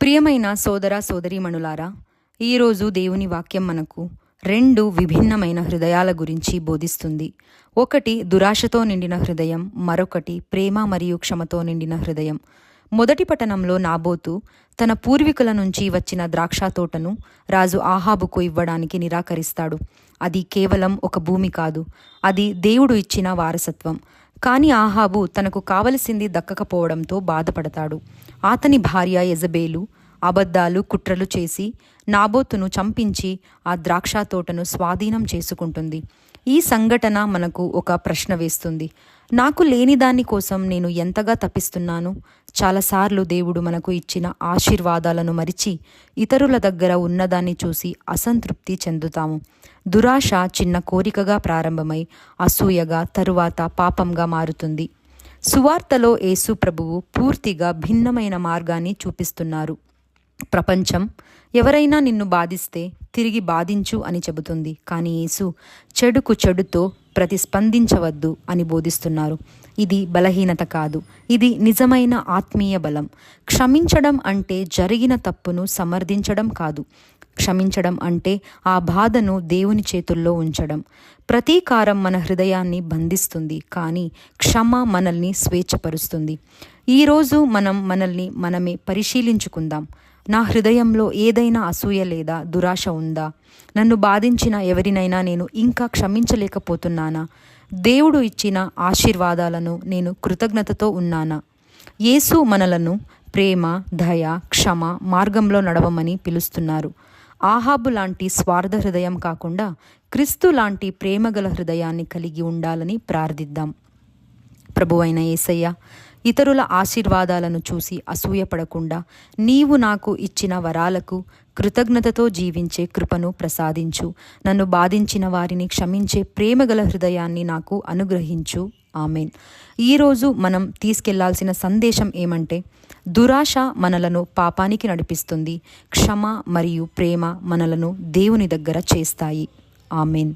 ప్రియమైన సోదర సోదరీమణులారా, ఈరోజు దేవుని వాక్యం మనకు రెండు విభిన్నమైన హృదయాల గురించి బోధిస్తుంది. ఒకటి దురాశతో నిండిన హృదయం, మరొకటి ప్రేమ మరియు క్షమతో నిండిన హృదయం. మొదటి పట్టణంలో నాబోతు తన పూర్వీకుల నుంచి వచ్చిన ద్రాక్ష తోటను రాజు ఆహాబుకు ఇవ్వడానికి నిరాకరిస్తాడు. అది కేవలం ఒక భూమి కాదు, అది దేవుడు ఇచ్చిన వారసత్వం. కానీ ఆహాబు తనకు కావలసింది దక్కకపోవడంతో బాధపడతాడు. అతని భార్య యెజబేలు అబద్ధాలు కుట్రలు చేసి నాబోతును చంపించి ఆ ద్రాక్ష తోటను స్వాధీనం చేసుకుంటుంది. ఈ సంఘటన మనకు ఒక ప్రశ్న వేస్తుంది. నాకు లేని దాని కోసం నేను ఎంతగా తప్పిస్తున్నాను? చాలాసార్లు దేవుడు మనకు ఇచ్చిన ఆశీర్వాదాలను మరిచి ఇతరుల దగ్గర ఉన్నదాన్ని చూసి అసంతృప్తి చెందుతాము. దురాశ చిన్న కోరికగా ప్రారంభమై అసూయగా, తరువాత పాపంగా మారుతుంది. సువార్తలో యేసు ప్రభువు పూర్తిగా భిన్నమైన మార్గాన్ని చూపిస్తున్నారు. ప్రపంచం ఎవరైనా నిన్ను బాధిస్తే తిరిగి బాధించు అని చెబుతుంది. కానీ యేసు చెడుకు చెడుతో ప్రతిస్పందించవద్దు అని బోధిస్తున్నారు. ఇది బలహీనత కాదు, ఇది నిజమైన ఆత్మీయ బలం. క్షమించడం అంటే జరిగిన తప్పును సమర్థించడం కాదు. క్షమించడం అంటే ఆ బాధను దేవుని చేతుల్లో ఉంచడం. ప్రతీకారం మన హృదయాన్ని బంధిస్తుంది, కానీ క్షమ మనల్ని స్వేచ్ఛపరుస్తుంది. ఈరోజు మనల్ని మనమే పరిశీలించుకుందాం. నా హృదయంలో ఏదైనా అసూయ లేదా దురాశ ఉందా? నన్ను బాధించిన ఎవరినైనా నేను ఇంకా క్షమించలేకపోతున్నానా? దేవుడు ఇచ్చిన ఆశీర్వాదాలను నేను కృతజ్ఞతతో ఉన్నానా? యేసు మనలను ప్రేమ, దయ, క్షమ మార్గంలో నడవమని పిలుస్తున్నారు. ఆహాబు లాంటి స్వార్థ హృదయం కాకుండా క్రీస్తు లాంటి ప్రేమగల హృదయాన్ని కలిగి ఉండాలని ప్రార్థిద్దాం. ప్రభువైన యేసయ్య, ఇతరుల ఆశీర్వాదాలను చూసి అసూయపడకుండా నీవు నాకు ఇచ్చిన వరాలకు కృతజ్ఞతతో జీవించే కృపను ప్రసాదించు. నన్ను బాధించిన వారిని క్షమించే ప్రేమగల హృదయాన్ని నాకు అనుగ్రహించు. ఆమెన్. ఈరోజు మనం తీసుకెళ్లాల్సిన సందేశం ఏమంటే, దురాశ మనలను పాపానికి నడిపిస్తుంది, క్షమ మరియు ప్రేమ మనలను దేవుని దగ్గర చేస్తాయి. ఆమెన్.